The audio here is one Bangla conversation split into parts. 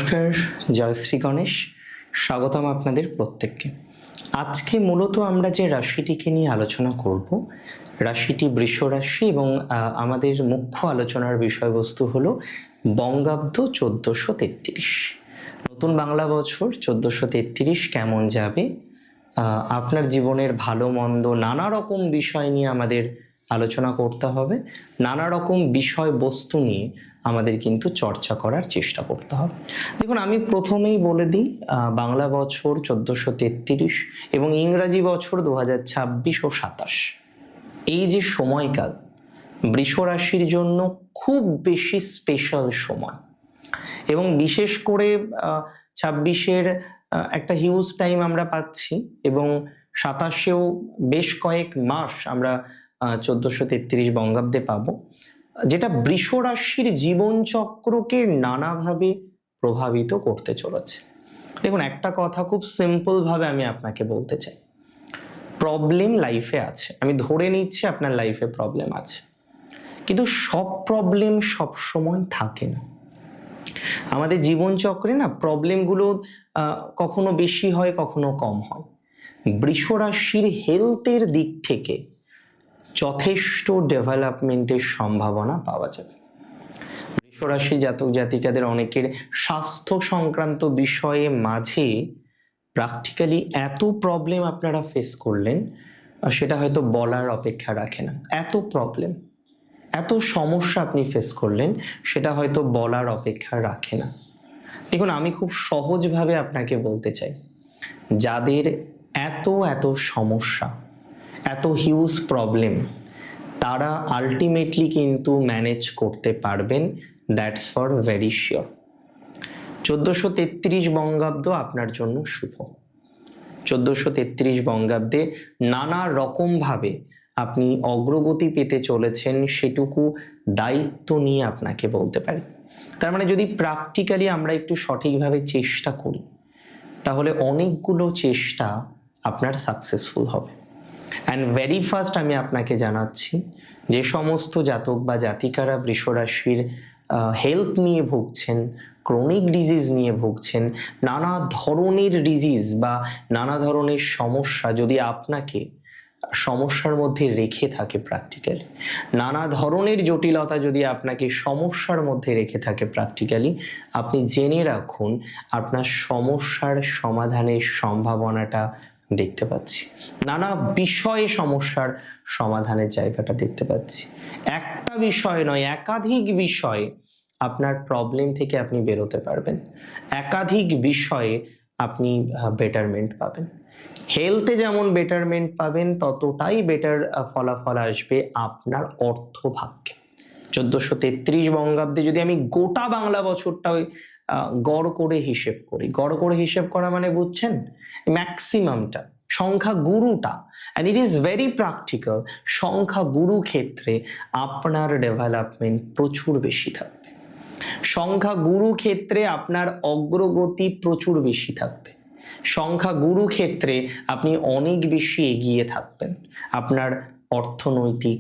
নমস্কার, জয় শ্রী গণেশ। স্বাগতম আপনাদের প্রত্যেককে। আজকে মূলত আমরা যে রাশিটিকে নিয়ে আলোচনা করব, রাশিটি বৃষ রাশি এবং আমাদের মুখ্য আলোচনার বিষয়বস্তু হলো বঙ্গাব্দ 1433। নতুন বাংলা বছর 1433 কেমন যাবে, আপনার জীবনের ভালো মন্দ নানা রকম বিষয় নিয়ে আমাদের আলোচনা করতে হবে। নানা রকম বিষয়বস্তু নিয়ে আমাদের কিন্তু চর্চা করার চেষ্টা করতে হবে। দেখুন, আমি প্রথমেই বলে দিই, বাংলা বছর 1433 এবং ইংরাজি বছর 2026 ও 27, এই যে সময়কাল বৃষ রাশির জন্য খুব বেশি স্পেশাল সময়। এবং বিশেষ করে 26-এর একটা হিউজ টাইম আমরা পাচ্ছি এবং 27-এও বেশ কয়েক মাস আমরা 1433 বঙ্গাব্দে পাবো, যেটা বৃষ রাশির জীবনচক্রকে নানাভাবে প্রভাবিত করতে চলেছে। দেখুন, একটা কথা খুব সিম্পল ভাবে আমি আপনাকে বলতে চাই, প্রবলেম লাইফে আছে। আমি ধরে নিচ্ছি আপনার লাইফে প্রবলেম আছে, কিন্তু সব প্রবলেম সব সময় থাকে না। আমাদের জীবনচক্রে না প্রবলেমগুলো কখনো বেশি হয়, কখনো কম হয়। বৃষ রাশির হেলথের দিক থেকে যথেষ্ট ডেভেলপমেন্টের সম্ভাবনা পাওয়া যাবে। বৃষ রাশি জাতক জাতিকাদের অনেকের স্বাস্থ্য সংক্রান্ত বিষয়ে মাঝে প্র্যাকটিক্যালি এত প্রবলেম আপনারা ফেস করলেন, সেটা হয়তো বলার অপেক্ষা রাখে না। এত প্রবলেম, এত সমস্যা আপনি ফেস করলেন, সেটা হয়তো বলার অপেক্ষা রাখে না। দেখুন, আমি খুব সহজভাবে আপনাকে বলতে চাই, যাদের এত সমস্যা, এত হিউজ প্রবলেম, তারা আলটিমেটলি কিন্তু ম্যানেজ করতে পারবেন, দ্যাটস ফর ভেরি শিওর। 1433 বঙ্গাব্দ আপনার জন্য শুভ। 1433 বঙ্গাব্দে নানা রকমভাবে আপনি অগ্রগতি পেতে চলেছেন, সেটুকু দায়িত্ব নিয়ে আপনাকে বলতে পারি। তার মানে যদি প্র্যাকটিক্যালি আমরা একটু সঠিকভাবে চেষ্টা করি, তাহলে অনেকগুলো চেষ্টা আপনার সাকসেসফুল হবে। অ্যান্ড ভেরি ফার্স্ট আমি আপনাকে জানাচ্ছি, যে সমস্ত জাতক বা জাতিকারা বৃষ রাশির হেলথ নিয়ে ভুগছেন, ক্রনিক ডিজিজ নিয়ে ভুগছেন, নানা ধরনের ডিজিজ বা নানা ধরনের সমস্যা যদি আপনাকে সমস্যার মধ্যে রেখে থাকে, প্র্যাকটিক্যালি নানা ধরনের জটিলতা যদি আপনাকে সমস্যার মধ্যে রেখে থাকে প্র্যাকটিক্যালি, আপনি জেনে রাখুন আপনার সমস্যার সমাধানের সম্ভাবনাটা দেখতে পাচ্ছি। নানা বিষয়ে সমস্যার সমাধানের জায়গাটা দেখতে পাচ্ছি। একটা বিষয় নয়, একাধিক বিষয়ে আপনার প্রবলেম থেকে আপনি বেরোতে পারবেন। একাধিক বিষয়ে আপনি বেটারমেন্ট পাবেন। হেলথে যেমন বেটারমেন্ট পাবেন, ততটাই বেটার ফলাফল আসবে আপনার অর্থভাগ্যে। 1433 বঙ্গাব্দে যদি আমি গোটা বাংলা বছরটা গড় করে হিসেব করি, গড় করে হিসেব করা মানে বুঝছেন, ম্যাক্সিমামটা সংখ্যা গুরুটা, and it is very practical, সংখ্যা গুরু ক্ষেত্রে আপনার ডেভেলপমেন্ট প্রচুর বেশি থাকবে। সংখ্যা গুরু ক্ষেত্রে আপনার অগ্রগতি প্রচুর বেশি থাকবে। সংখ্যা গুরু ক্ষেত্রে আপনি অনেক বেশি এগিয়ে থাকবেন আপনার অর্থনৈতিক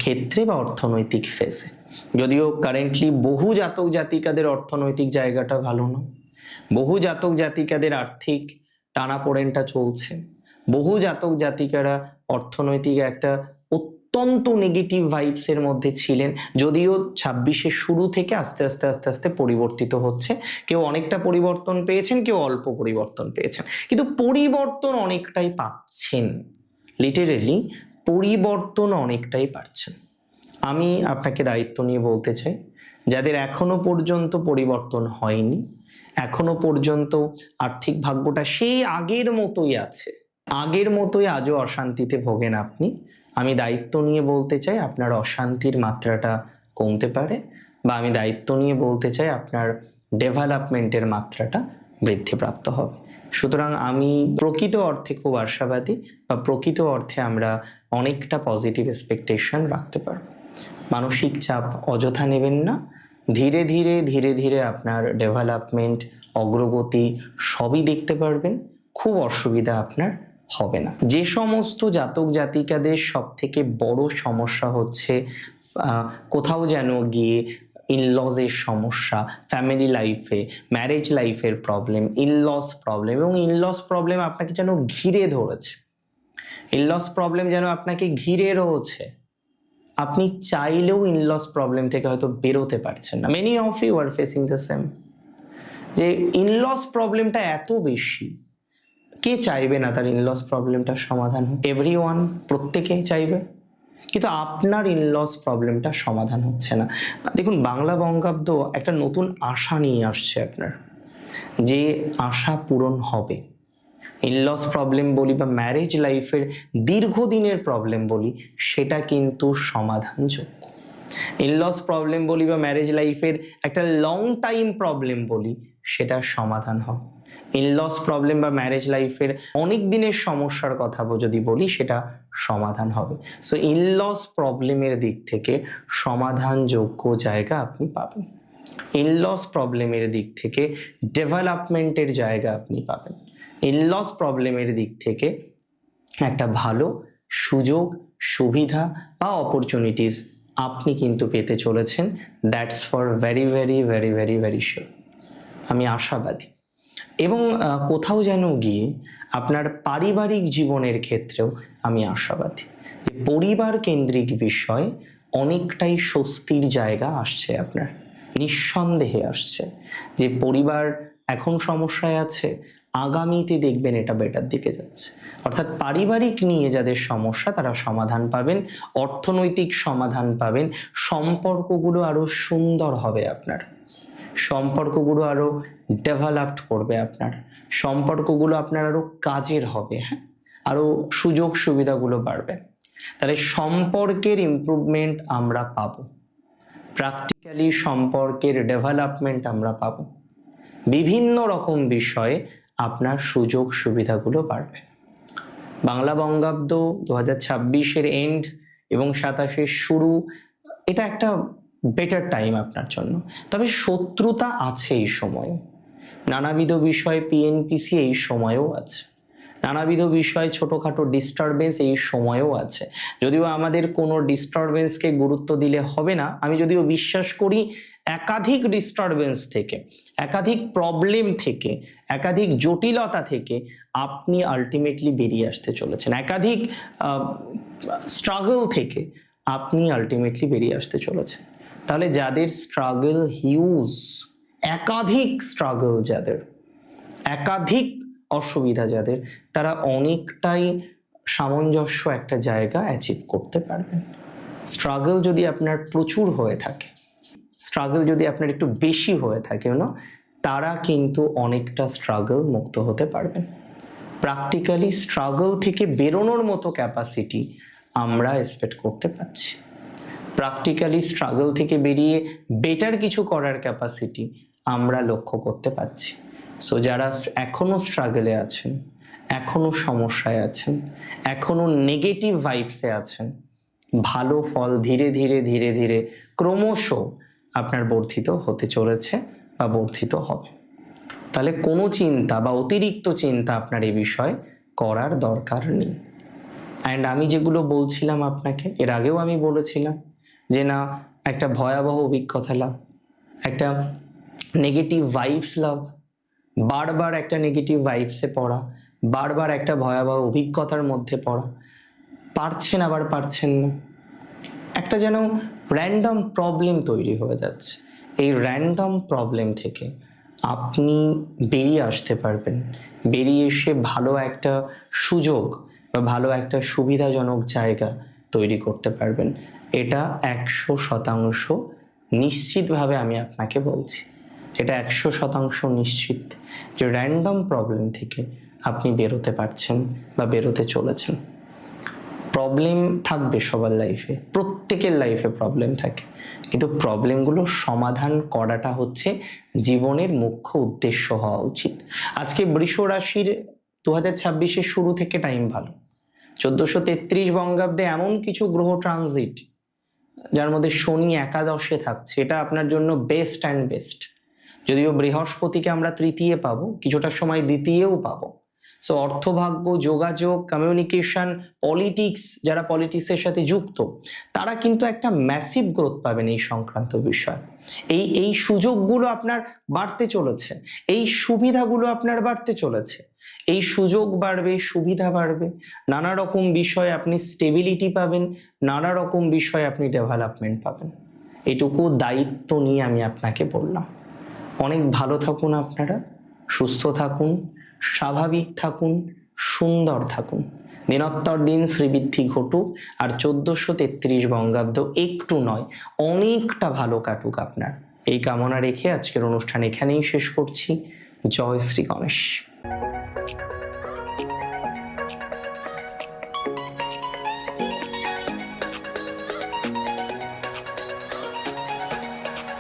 ক্ষেত্রে বা অর্থনৈতিক ফেজে। যদিও কারেন্টলি বহু জাতক জাতিকাদের অর্থনৈতিক জায়গাটা ভালো নয়, বহু জাতক জাতিকাদের আর্থিক টানাপোড়েনটা চলছে, বহু জাতক জাতিকারা অর্থনৈতিক একটা অত্যন্ত নেগেটিভ ভাইবসের মধ্যে ছিলেন, যদিও 26-এর শুরু থেকে আস্তে আস্তে পরিবর্তিত হচ্ছে। কেউ অনেকটা পরিবর্তন পেয়েছেন, কেউ অল্প পরিবর্তন পেয়েছেন, কিন্তু পরিবর্তন অনেকটাই পাচ্ছেন। লিটারেলি পরিবর্তন অনেকটাই পাচ্ছেন। আমি আপনাকে দায়িত্ব নিয়ে বলতে চাই, যাদের এখনো পর্যন্ত পরিবর্তন হয়নি, এখনো পর্যন্ত আর্থিক ভাগ্যটা সেই আগের মতোই আছে, আগের মতোই আজও অশান্তিতে ভোগেন আপনি, আমি দায়িত্ব নিয়ে বলতে চাই আপনার অশান্তির মাত্রাটা কমতে পারে, বা আমি দায়িত্ব নিয়ে বলতে চাই আপনার ডেভেলপমেন্টের মাত্রাটা বৃদ্ধিপ্রাপ্ত হবে। সুতরাং আমি প্রকৃত অর্থে খুব আশাবাদী, বা প্রকৃত অর্থে আমরা অনেকটা পজিটিভ এক্সপেকটেশন রাখতে পারব। মানসিক চাপ অযথা নেবেন না, ধীরে ধীরে আপনার ডেভেলপমেন্ট, অগ্রগতি সবই দেখতে পারবেন, খুব অসুবিধা আপনার হবে না। যে সমস্ত জাতক জাতিকাদের সব থেকে বড় সমস্যা হচ্ছে কোথাও যেন গিয়ে ইনলজের সমস্যা, ফ্যামিলি লাইফে, ম্যারেজ লাইফের প্রবলেম, ইনলস প্রবলেম, এবং ইনলস প্রবলেম আপনাকে যেন ঘিরে ধরেছে, ইনলস প্রবলেম যেন আপনাকে ঘিরে রয়েছে। আপনি চাইলেও ইনলস প্রবলেম থেকে হয়তো বেরোতে পারছেন না। Many of you are facing the same, যে ইনলস প্রবলেমটা এত বেশি, কে চাইবে না তার ইনলস প্রবলেমটার সমাধান হোক? এভরিওয়ান, প্রত্যেকে চাইবে, কিন্তু আপনার ইনলস প্রবলেমটা সমাধান হচ্ছে না। দেখুন, বাংলা বঙ্গাব্দ একটা নতুন আশা নিয়ে আসছে আপনার, যে আশা পূরণ হবে। ইনলস প্রবলেম বলি বা ম্যারেজ লাইফের দীর্ঘদিনের প্রবলেম বলি, সেটা কিন্তু সমাধানযোগ্য। ইনলস প্রবলেম বলি বা ম্যারেজ লাইফের একটা লং টাইম প্রবলেম বলি, সেটা সমাধান হয়। ইনলস প্রবলেম বা ম্যারেজ লাইফের অনেক দিনের সমস্যার কথা যদি বলি, সেটা সমাধান হবে। সো ইনলস প্রবলেমের দিক থেকে সমাধানযোগ্য জায়গা আপনি পাবেন। ইনলস প্রবলেমের দিক থেকে ডেভেলপমেন্টের জায়গা আপনি পাবেন। ইনলস প্রবলেমের দিক থেকে একটা ভালো সুযোগ, সুবিধা বা অপরচুনিটিস আপনি কিন্তু পেতে চলেছেন। That's for very very very very very sure. আমি আশাবাদী। এবং কোথাও যেন গিয়ে আপনার পারিবারিক জীবনের ক্ষেত্রেও আমি আশাবাদী যে পরিবার কেন্দ্রিক বিষয় অনেকটাই স্বস্তির জায়গা আসছে আপনার, নিঃসন্দেহে আসছে। যে পরিবার এখন সমস্যায় আছে, আগামীতে দেখবেন এটা বেটার দিকে যাচ্ছে। অর্থাৎ পারিবারিক নিয়ে যাদের সমস্যা তারা সমাধান পাবেন, অর্থনৈতিক সমাধান পাবেন, সম্পর্কগুলো আরো সুন্দর হবে আপনার, সম্পর্কগুলো আরো ডেভেলপড করবে আপনার, সম্পর্কগুলো আপনার আরো কাজের হবে, হ্যাঁ, আরো সুযোগ সুবিধাগুলো বাড়বে। তাহলে সম্পর্কের ইমপ্রুভমেন্ট আমরা পাবো, প্র্যাকটিক্যালি সম্পর্কের ডেভেলপমেন্ট আমরা পাবো, বিভিন্ন রকম বিষয়ে আপনার সুযোগ সুবিধাগুলো বাড়বে। বাংলা বঙ্গাব্দ 2026-এর এন্ড এবং 27-এর শুরু, এটা একটা বেটার টাইম আপনার জন্য। তবে শত্রুতা আছে এই সময়ে, নানাবিধ বিষয়ে পিএনপিসি এই সময়েও আছে, নানাবিধ বিষয়ে ছোটোখাটো ডিস্টারবেন্স এই সময়েও আছে। যদিও আমাদের কোনো ডিস্টারবেন্সকে গুরুত্ব দিলে হবে না, আমি যদিও বিশ্বাস করি একাধিক ডিস্টারবেন্স থেকে, একাধিক প্রবলেম থেকে, একাধিক জটিলতা থেকে আপনি আলটিমেটলি বেরিয়ে আসতে চলেছেন, একাধিক স্ট্রাগল থেকে আপনি আলটিমেটলি বেরিয়ে আসতে চলেছেন। তাহলে যাদের স্ট্রাগল হিউজ, একাধিক স্ট্রাগল যাদের, একাধিক অসুবিধা যাদের, তারা অনেকটাই সামঞ্জস্য একটা জায়গা অ্যাচিভ করতে পারবেন। স্ট্রাগল যদি আপনার প্রচুর হয়ে থাকে, স্ট্রাগল যদি আপনার একটু বেশি হয়ে থাকে তারা কিন্তু অনেকটা স্ট্রাগল মুক্ত হতে পারবেন। প্র্যাকটিক্যালি স্ট্রাগল থেকে বেরোনোর মতো ক্যাপাসিটি আমরা এক্সপেক্ট করতে পারছি, প্র্যাকটিক্যালি স্ট্রাগল থেকে বেরিয়ে বেটার কিছু করার ক্যাপাসিটি আমরা লক্ষ্য করতে পারছি। সো যারা এখনো স্ট্রাগলে আছেন, এখনো সমস্যায় আছেন, এখনো নেগেটিভ ভাইবসে আছেন, ভালো ফল ধীরে ধীরে ধীরে ধীরে ক্রমশ আপনার বর্ধিত হতে চলেছে বা বর্ধিত হবে। তাহলে কোনো চিন্তা বা অতিরিক্ত চিন্তা আপনার এই বিষয়ে করার দরকার নেই। অ্যান্ড আমি যেগুলো বলছিলাম আপনাকে, এর আগেও আমি বলেছিলাম যে না, একটা ভয়াবহ অভিজ্ঞতা লাভ, একটা নেগেটিভ ভাইবস লাভ, বারবার একটা নেগেটিভ ভাইবসে পড়া, বারবার একটা ভয়াবহ অভিজ্ঞতার মধ্যে পড়া, পারছেন আবার পারছেন না, একটা যেন র্যান্ডম প্রবলেম তৈরি হয়ে যাচ্ছে। এই র্যান্ডম প্রবলেম থেকে আপনি বেরিয়ে আসতে পারবেন, বেরিয়ে এসে ভালো একটা সুযোগ বা ভালো একটা সুবিধাজনক জায়গা তৈরি করতে পারবেন। এটা 100% নিশ্চিতভাবে আমি আপনাকে বলছি, এটা 100% নিশ্চিত যে র্যান্ডম প্রবলেম থেকে আপনি বেরোতে পারছেন বা বেরোতে চলেছেন। প্রবলেম থাকবে সবার লাইফে, প্রত্যেকের লাইফে প্রবলেম থাকে, কিন্তু প্রবলেমগুলো সমাধান করাটা হচ্ছে জীবনের মুখ্য উদ্দেশ্য হওয়া উচিত। আজকে বৃষ রাশির 2026-এর শুরু থেকে টাইম ভালো। 1433 বঙ্গাব্দে এমন কিছু গ্রহ ট্রানজিট যার মধ্যে শনি একাদশে থাকছে, এটা আপনার জন্য বেস্ট অ্যান্ড বেস্ট। যদিও বৃহস্পতিকে আমরা তৃতীয় পাবো, কিছুটা সময় দ্বিতীয়ও পাবো, সো অর্থভাগ্য, যোগাযোগ, কমিউনিকেশন, পলিটিক্স, যারা পলিটিক্সের সাথে যুক্ত তারা কিন্তু একটা ম্যাসিভ গ্রোথ পাবেন এই সংক্রান্ত বিষয়। এই সুযোগগুলো আপনার বাড়তে চলেছে, এই সুবিধাগুলো আপনার বাড়তে চলেছে, এই সুযোগ বাড়বে, সুবিধা বাড়বে, নানা রকম বিষয়ে আপনি স্টেবিলিটি পাবেন, নানা রকম বিষয়ে আপনি ডেভেলপমেন্ট পাবেন। এটুকু দায়িত্ব নিয়ে আমি আপনাকে বললাম। অনেক ভালো থাকুন আপনারা, সুস্থ থাকুন, স্বাভাবিক থাকুন, সুন্দর থাকুন। দিনোত্তর দিন শ্রীবৃদ্ধি ঘটুক, আর 1433 বঙ্গাব্দ একটু নয় অনেকটা ভালো কাটুক আপনার, এই কামনা রেখে আজকের অনুষ্ঠান এখানেই শেষ করছি। জয় শ্রী গণেশ।